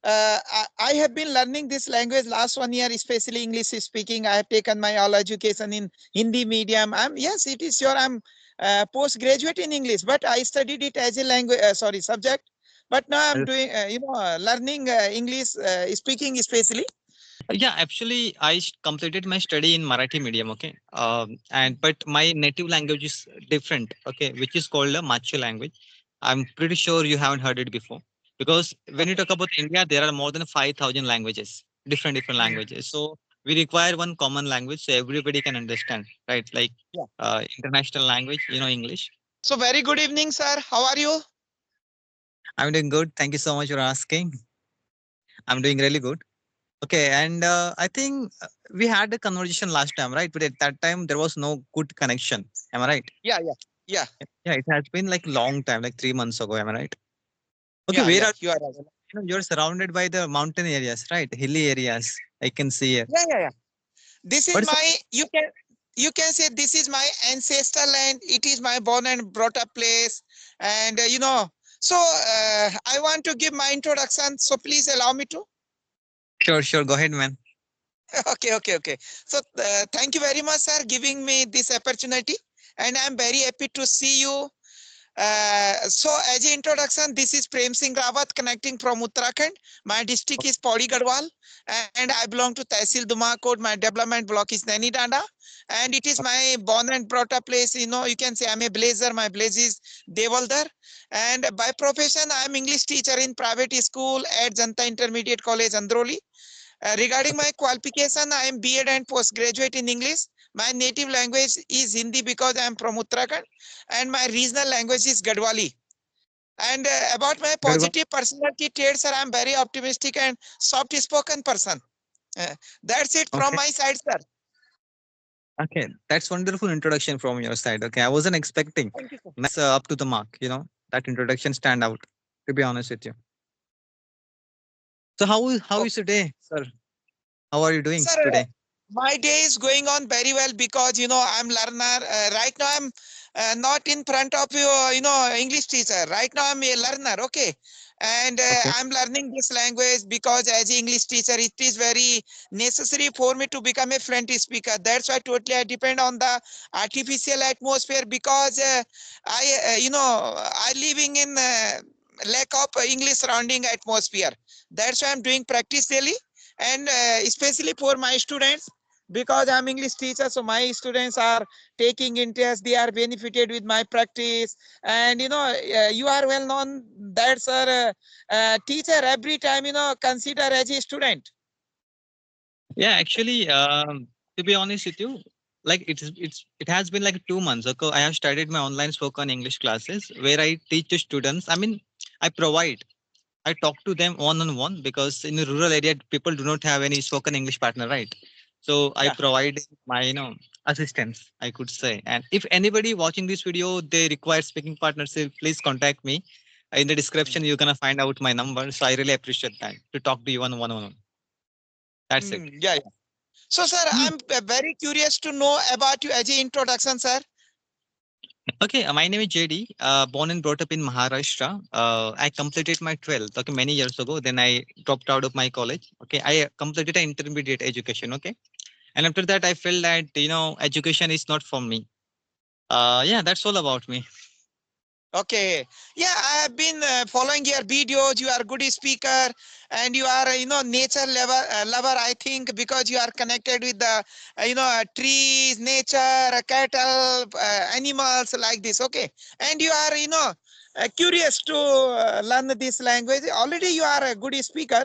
I have been learning this language last 1 year, especially English speaking. I have taken my all education in Hindi medium. Yes, it is sure I'm postgraduate in English, but I studied it as a language, sorry, subject. But now I'm Yes. doing, learning English speaking especially. Yeah, actually, completed my study in Marathi medium. Okay, and but my native language is different. Okay, which is called a Machu language. I'm pretty sure you haven't heard it before because when you Okay. talk about India, there are more than 5,000 languages, different Mhm. languages. So we require one common language so everybody can understand, right? Like Yeah. international language, English. So very good evening, sir. How are you? I'm doing good. Thank you so much for asking. I'm doing really good. Okay, and I think we had a conversation last time, right? But at that time there was no good connection. Am I right? Yeah, yeah, yeah, Yeah, it has been like long time, like 3 months ago. Am I right? Okay, yeah, where yeah. are You are right. you're surrounded by the mountain areas, right? Hilly areas. I can see it. Yeah, yeah, yeah. This is What is my, you can say this is my ancestral land. It is my born and brought up place. And so I want to give my introduction, so please allow me to. sure, sure. Go ahead, man. Okay, okay, okay. So thank you very much, sir, giving me this opportunity, and I'm very happy to see you. So as an introduction, this is Prem Singh Rawat connecting from Uttarakhand. My district is Pauri Garhwal, and I belong to Tehsil Dumakot. My development block is Naini Danda, and it is my born and brought up place. You can say I'm a blazer. My blaze is Devaldar, and by profession, I'm English teacher in private school at Janta Intermediate College, Androli. Regarding Okay. my qualification, I am B.Ed and postgraduate in English. My native language is Hindi because I am from Uttarakhand, and my regional language is Gadwali. And about my Very well. positive personality traits, sir, I am very optimistic and soft-spoken person. Uh, that's it from Okay. my side, sir. Okay. That's wonderful introduction from your side. Okay. I wasn't expecting. Thank you, sir. Nice, up to the mark. That introduction stand out. To be honest with you. So how is Okay. your day, sir? How are you doing Sir, today? my day is going on very well because I'm learner. Right now I'm not in front of you, English teacher. Right now I'm a learner. Okay, and Okay. I'm learning this language because as a English teacher, it is very necessary for me to become a fluent speaker. That's why totally I depend on the artificial atmosphere because I living in lack of English surrounding atmosphere. That's why I'm doing practice daily, and especially for my students, because I'm English teacher, so my students are taking interest, they are benefited with my practice. And you are well known that, sir, teacher every time consider as a student. Yeah, actually, to be honest with you, like it has been like 2 months ago. I have started my online spoken English classes where I teach the students. I mean, I provide. I talk to them one on one because in the rural area, people do not have any spoken English partner, right? So I Yeah. provide my assistance, I could say. And if anybody watching this video they require speaking partnership, please contact me. In the description, you're gonna find out my number. So I really appreciate that to talk to you on one on one. That's it. Yeah, yeah. So, sir, I'm very curious to know about you as an introduction, sir. Okay, my name is JD. Born and brought up in Maharashtra. I completed my 12th. Okay, many years ago. Then I dropped out of my college. Okay, I completed an intermediate education. Okay, and after that, I felt that education is not for me. Yeah, that's all about me. Okay. Yeah, I have been following your videos. You are a good speaker, and you are, nature lover, I think, because you are connected with the, trees, nature, cattle, animals like this. Okay. And you are, curious to learn this language. Already you are a good speaker.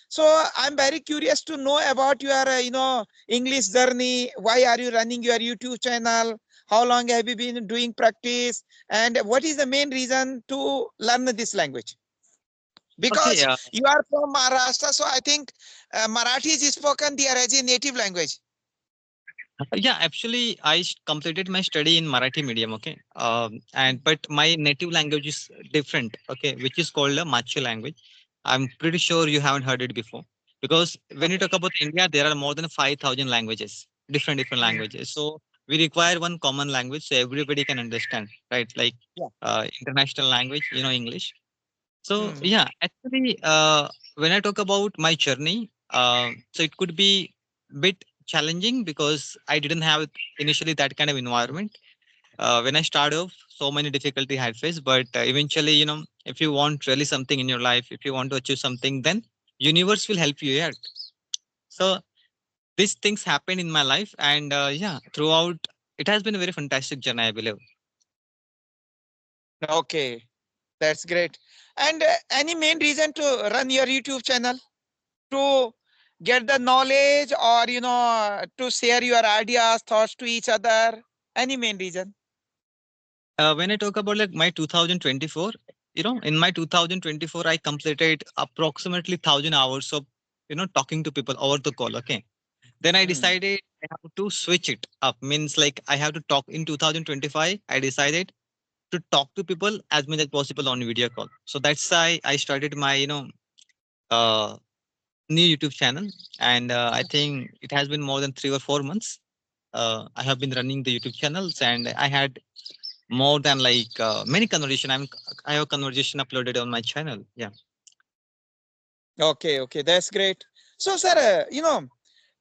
So I'm very curious to know about your, English journey. Why are you running your YouTube channel? How long have you been doing practice? And what is the main reason to learn this language? Okay, Because you are from Maharashtra, so I think Marathi is spoken there as a native language. yeah. Actually, completed my study in Marathi medium. Okay, and but my native language is different. Okay, which is called a Machu language. I'm pretty sure you haven't heard it before because when you Okay. talk about India, there are more than 5,000 languages, different Mm. languages. So we require one common language so everybody can understand, right? Like Yeah. international language, English. So Hmm. yeah, actually, when I talk about my journey, so it could be bit challenging because I didn't have initially that kind of environment. When I started off, so many difficulty I had faced, but eventually, if you want really something in your life, if you want to achieve something, then universe will help you out. So these things happen in my life, and yeah, throughout, it has been a very fantastic journey, I believe. Okay, that's great. And any main reason to run your YouTube channel? To get the knowledge, or to share your ideas, thoughts to each other? Any main reason? When I talk about like my 2024, in my 2024, I completed approximately 1,000 hours of, talking to people over the call. Okay. Then I Hmm. decided I have to switch it up. Means like I have to talk in 2025. I decided to talk to people as much as possible on video call. So that's why I started my, uh, new YouTube channel. And I think it has been more than 3 or 4 months. I have been running the YouTube channels, and I had more than like many conversation. I have a conversation uploaded on my channel. Yeah. Okay, okay, that's great. So, sir,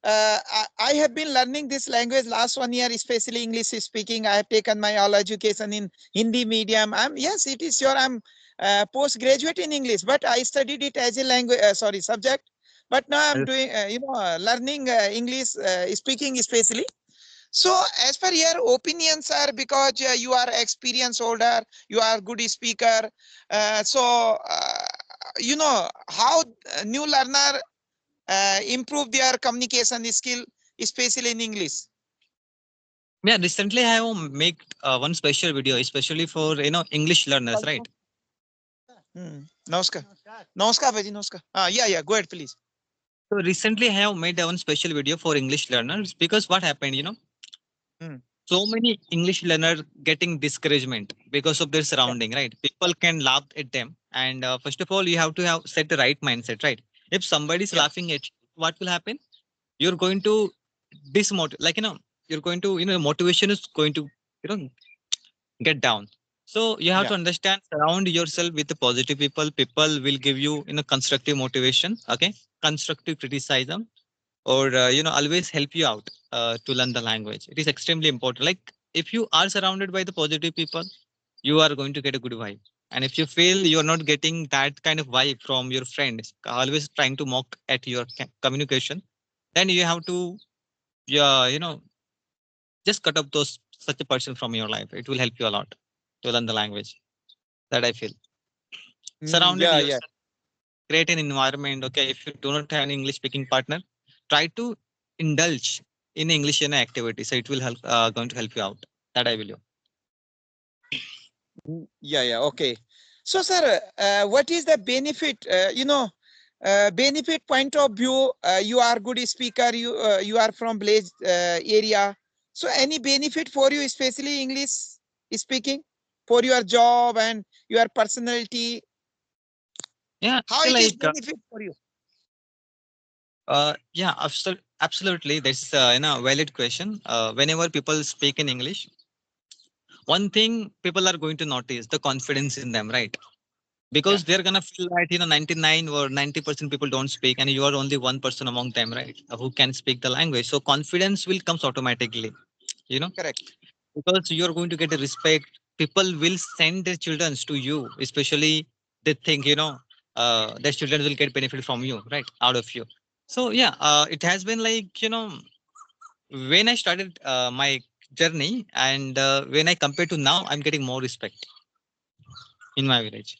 I have been learning this language last 1 year, especially English speaking. I have taken my all education in Hindi medium. Yes, it is sure I'm postgraduate in English, but I studied it as a language, sorry, subject. But now I'm Yes. doing, learning English speaking especially. So, as per your opinion, sir, because you are experienced older, you are good speaker. How new learner improve their communication skill, especially in English. Yeah. Recently, I have made one special video, especially for English learners, right? Hmm. Namaskar. Namaskar, Bhaji, namaskar. Yeah, go ahead, please. So recently, I have made one special video for English learners because what happened, Hmm. so many English learners getting discouragement because of their surrounding, right? People can laugh at them, and first of all, you have to have set the right mindset, right? If somebody is Yeah, laughing at you, what will happen? You're going to dismotivate, like you're going to, motivation is going to, get down. So you have yeah, to understand, surround yourself with the positive people. People will give you, constructive motivation, okay, constructive criticism, or always help you out to learn the language. It is extremely important. Like if you are surrounded by the positive people, you are going to get a good vibe. And if you feel you're not getting that kind of vibe from your friends, always trying to mock at your communication, then you have to, yeah, just cut up those such a person from your life. It will help you a lot to learn the language. That I feel. Surrounded yeah, yeah. yourself, create an environment. Okay, if you do not have an English speaking partner, try to indulge in English in activity. So it will help, going to help you out. That I believe. Yeah. Okay. So, sir, what is the benefit? Benefit point of view. You are good speaker. You are from village area. So, any benefit for you, especially English speaking, for your job and your personality? Yeah, How see, it is like benefit for you? yeah, absolutely. That's valid question. Whenever people speak in English, one thing people are going to notice the confidence in them, right? Yeah. Because they're gonna feel that 99 or 90% people don't speak, and you are only one person among them, right? Who can speak the language. So confidence will comes automatically, you know, Correct. because you're going to get a respect. People will send their children to you, especially they think, their children will get benefit from you, right? Out of you. So yeah, it has been like, when I started my journey, and when I compare to now, I'm getting more respect in my village.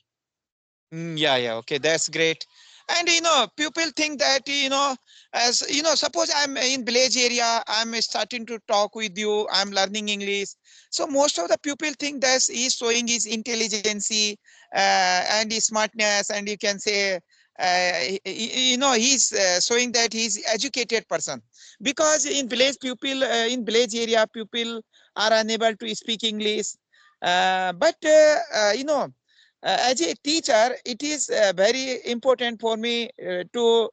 Yeah. Okay, that's great. And people think that as suppose I'm in village area, I'm starting to talk with you, I'm learning English. So most of the people think that he's showing his intelligence, and his smartness, and you can say, he's showing that he's educated person, because in village people, in village area, people are unable to speak English. But as a teacher, it is very important for me to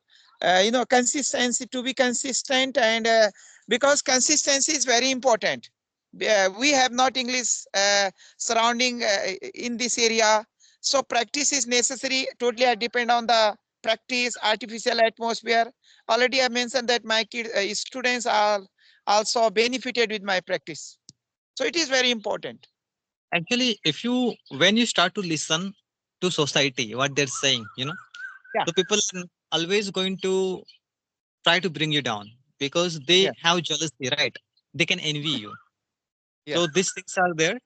consistency, to be consistent, and because consistency is very important. We have not English surrounding in this area. So practice is necessary. Totally I depend on the practice, artificial atmosphere. Already I mentioned that my students are also benefited with my practice. So it is very important. Actually, if you when you start to listen to society, what they're saying, Yeah, so people are always going to try to bring you down because they yeah, have jealousy, right? They can envy you. yeah, So these things are there,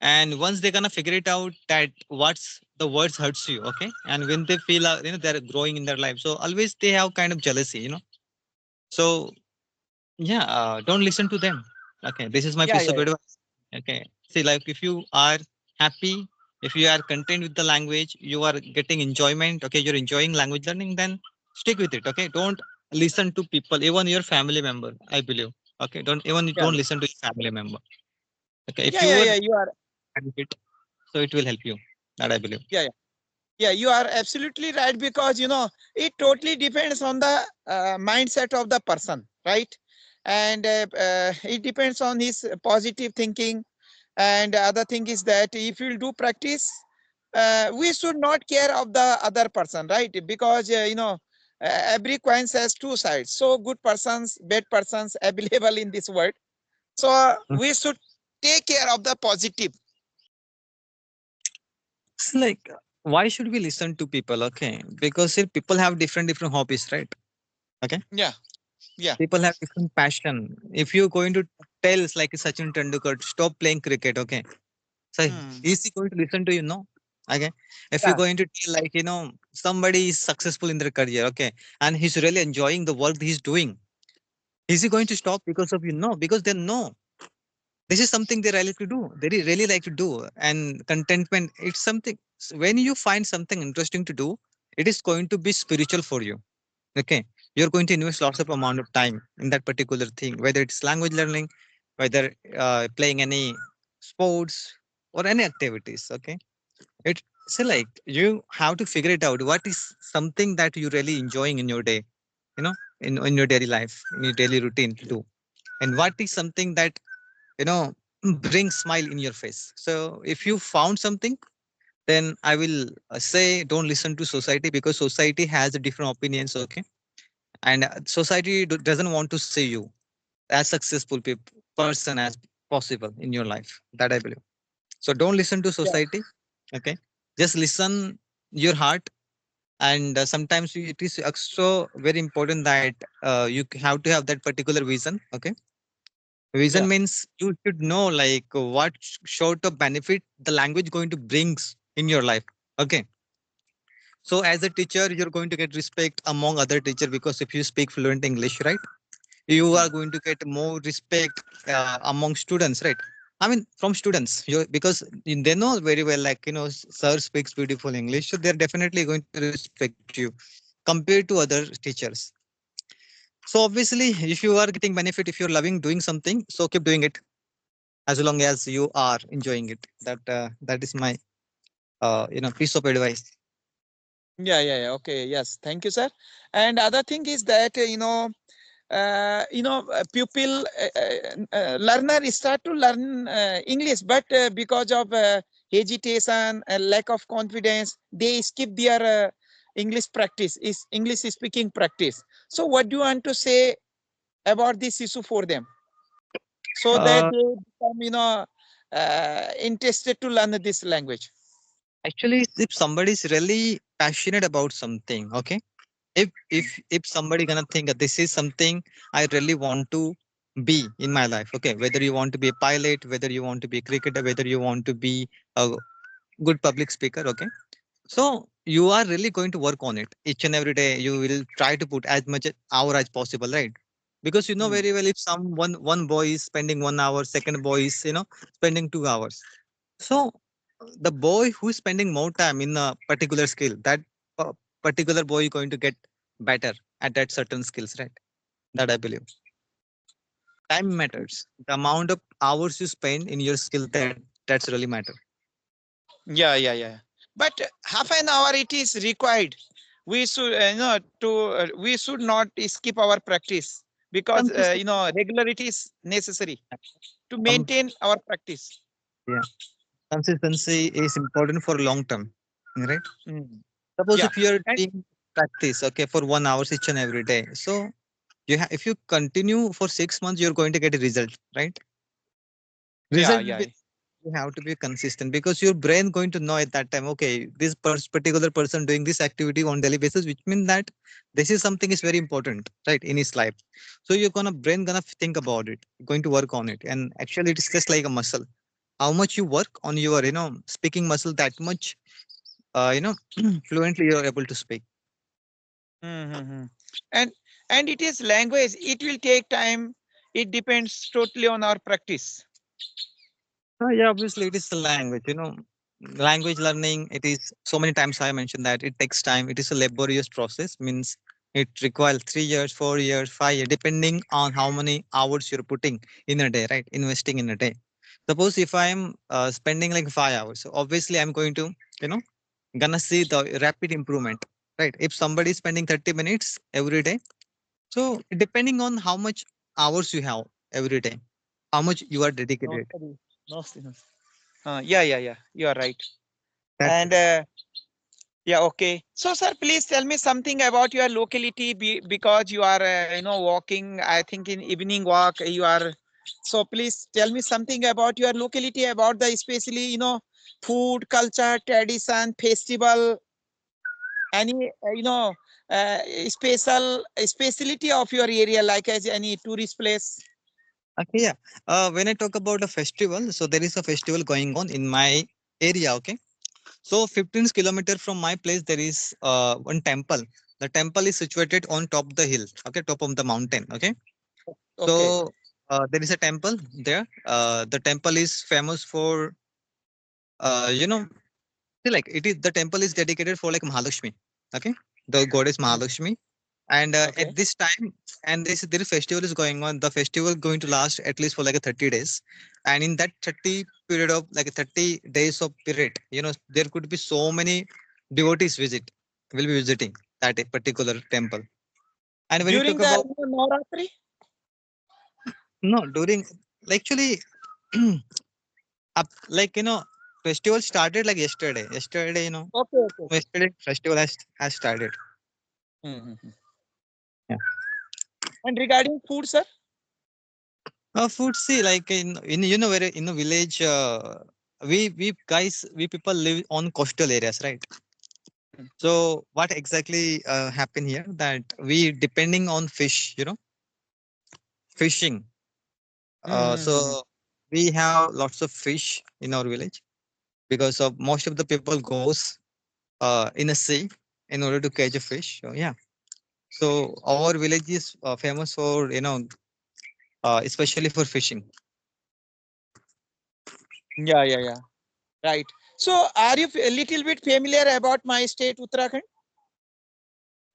and once they're gonna figure it out that what's the words hurts you, okay, and when they feel they're growing in their life, so always they have kind of jealousy. So yeah, don't listen to them. Okay, this is my yeah, piece yeah, of yeah, advice. Okay, see, like if you are happy, if you are content with the language, you are getting enjoyment. Okay, you're enjoying language learning, then stick with it. Okay, don't listen to people, even your family member. I believe. Okay, yeah, don't listen to your family member. Okay, if yeah, you yeah, are yeah. You are, benefit, so it will help you. That I believe. yeah, yeah. Yeah, you are absolutely right because it totally depends on the mindset of the person, right? And it depends on his positive thinking. And other thing is that if you do practice, we should not care of the other person, right? Because every coin has two sides. So good persons, bad persons available in this world. So we should take care of the positive. It's like why should we listen to people? Okay, because see, people have different hobbies, right? Okay, Yeah, yeah. people have different passion. If you're going to tell it's like Sachin Tendulkar, stop playing cricket, okay, so Hmm. is he going to listen to okay, if you're Yeah, going to tell like somebody is successful in their career, okay, and he's really enjoying the work he's doing, is he going to stop because of because they know this is something they really like to do, really like to do, and contentment, it's something, when you find something interesting to do, it is going to be spiritual for you. Okay, you're going to invest lots of amount of time in that particular thing, whether it's language learning, whether playing any sports or any activities. Okay, it's like you have to figure it out, what is something that you really enjoying in your day, you know in your daily life, in your daily routine to do, and what is something that you know bring smile in your face. So if you found something, then I will say don't listen to society, because society has different opinions. Okay, and society doesn't want to see you as successful person as possible in your life, that I believe. So don't listen to yeah, society. Okay, just listen your heart. And sometimes it is also very important that you have to have that particular vision. Okay, vision yeah, means you should know like what sort of benefit the language going to brings in your life. Okay, so as a teacher you're going to get respect among other teacher, because if you speak fluent English, right, you hmm. are going to get more respect among students, right? I mean from students, because they know very well, like sir speaks beautiful English, so they're definitely going to respect you compared to other teachers. So obviously if you are getting benefit, if you're loving doing something, so keep doing it as long as you are enjoying it. That is my piece of advice. Yeah, yeah, yeah. Okay, yes. Thank you, sir. And other thing is that pupil learner start to learn English, but because of hesitation, lack of confidence, they skip their English practice, is English speaking practice. So, what do you want to say about this issue for them, so that uh, they become, interested to learn this language? Actually, if somebody is really passionate about something, okay, if somebody gonna think that this is something I really want to be in my life, okay, whether you want to be a pilot, whether you want to be a cricketer, whether you want to be a good public speaker, okay, so you are really going to work on it each and every day. You will try to put as much hour as possible, right? Because you know Hmm. very well, if one boy is spending 1 hour, second boy is spending 2 hours, so the boy who is spending more time in a particular skill, that uh, particular boy is going to get better at that certain skills, right? That I believe. Time matters. The amount of hours you spend in your skill, that's really matter. Yeah, yeah, yeah. But half an hour it is required. We should, we should not skip our practice because Consistent. regularity is necessary to Um, maintain our practice. yeah. Consistency is important for long term. right? Mm. Suppose Yeah. if you're And doing practice, okay, for 1 hour each and every day, so if you continue for 6 months, you're going to get a result, right? yeah, Result will yeah. be, you have to be consistent because your brain going to know at that time, okay, this particular person doing this activity on daily basis, which means that this is something is very important, right, in his life. So you're gonna brain gonna think about it, going to work on it, and actually it's just like a muscle. How much you work on your speaking muscle, that much fluently you're able to speak. Mm-hmm. And it is language. It will take time. It depends totally on our practice. Yeah, obviously it is the language. Language learning. It is so many times I mentioned that it takes time. It is a laborious process. Means it requires 3 years, 4 years, 5 years, depending on how many hours you're putting in a day, right? Investing in a day. Suppose if I'm spending like 5 hours, so obviously I'm going to, you know, gonna see the rapid improvement, right? If somebody is spending 30 minutes every day, so depending on how much hours you have every day, how much you are No dedicated. study. No students. Yeah, yeah, yeah. You are right. That's And yeah, okay. So, sir, please tell me something about your locality because you are, walking, I think in evening walk, you are. So, please tell me something about your locality, about the especially, food, culture, tradition, festival, any, uh, speciality of your area, like as any tourist place. okay, yeah. When I talk about a festival, so there is a festival going on in my area. Okay, so 15 kilometer from my place, there is one temple. The temple is situated on top of the hill. Okay, top of the mountain. Okay, Okay. so there is a temple there. The temple is famous for you know, see, like it is the temple is dedicated for like Mahalakshmi. Okay, the goddess Mm. Mahalakshmi. And Okay. at this time, and there is festival is going on. The festival going to last at least for like a 30 days, and in that 30 period of like 30 days of period, there could be so many devotees will be visiting that particular temple. And when you During talk the about Navratri? no during actually like festival started like yesterday. Okay, okay, okay. Yesterday festival has started. Mm-hmm. Yeah. And regarding food, sir? Food, see, like in where in a village, we guys we people live on coastal areas, right? Mm. So what exactly happen here that we depending on fish, fishing. Mm-hmm. So we have lots of fish in our village because of most of the people goes in a sea in order to catch a fish. So yeah, so our village is famous for especially for fishing. Yeah, yeah, yeah. Right. So, are you a little bit familiar about my state, Uttarakhand?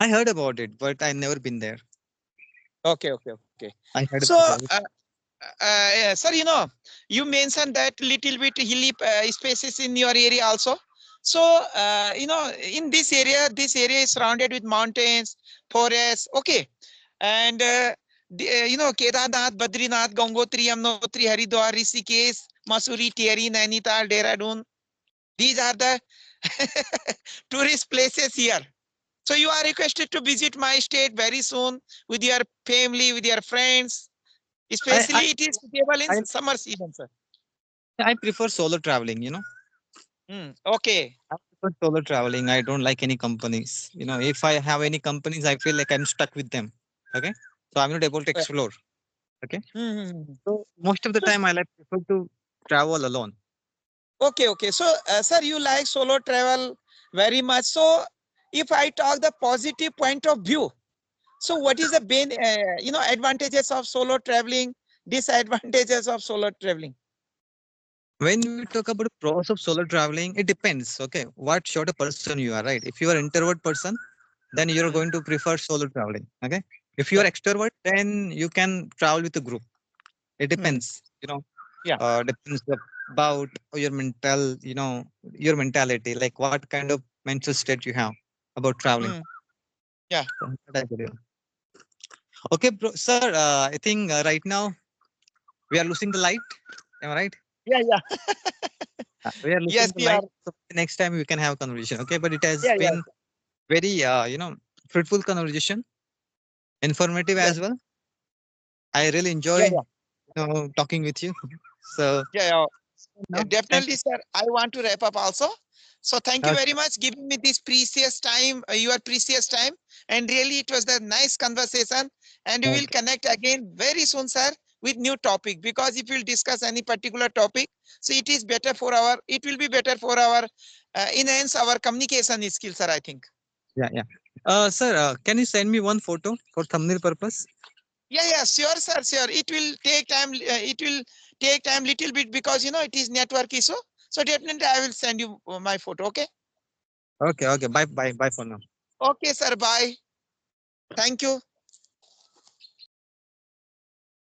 I heard about it, but I never been there. Okay, okay, okay. I heard So, about it. yeah, sir, you mentioned that little bit hilly spaces in your area also. So, in this area is surrounded with mountains, forests. Okay, and Kedarnath, Badrinath, Gangotri, Yamunotri, Haridwar, Rishikesh, Masuri, Tieri, Nainital, Dehradun. These are the tourist places here. So you are requested to visit my state very soon with your family, with your friends. I I Especially it is suitable in I summer season, sir. I prefer solo traveling. Okay. I prefer solo traveling. I don't like any companies. If I have any companies, I feel like I'm stuck with them. Okay, so I'm not able to explore. Okay, Hmm. so most of the So, time I like prefer to travel alone. okay, okay. So, sir, you like solo travel very much. So, if I talk the positive point of view, so what is the advantages of solo traveling, disadvantages of solo traveling? When we talk about the pros of solo traveling, it depends. Okay, what sort of person you are, right? If you are introvert person, then you're Hmm. going to prefer solo traveling. Okay, if you are Yeah. extrovert, then you can travel with a group. It Hmm. depends. Yeah. Depends about your mentality, like what kind of mental state you have about traveling. Hmm. Yeah. So that I believe. Okay, bro, sir. I think right now we are losing the light. Am I right? Yeah. Yeah. We are Yes, looking to we are. like so next time we can have a conversation. Okay, but it has Yeah, yeah, been very fruitful conversation, informative yes, as well. I really yeah, enjoy yeah, talking with you. So yeah, yeah. Yeah, now time. definitely, sir. I want to wrap up also. So thank you very Okay, much giving me this precious time, your precious time. And really, it was a nice conversation. And we will okay. connect again very soon, sir, with new topic. Because if we'll discuss any particular topic, so it is better for our, it will be better for our, enhance our communication skills, sir, I think. Yeah, yeah. Sir, can you send me one photo for thumbnail purpose? Yeah, yeah, sure, sir, sure. It will take time. It will take time little bit because, it is network issue. So definitely, I will send you my photo. Okay. Okay, okay. Bye, bye, bye for now. Okay, sir. Bye. Thank you.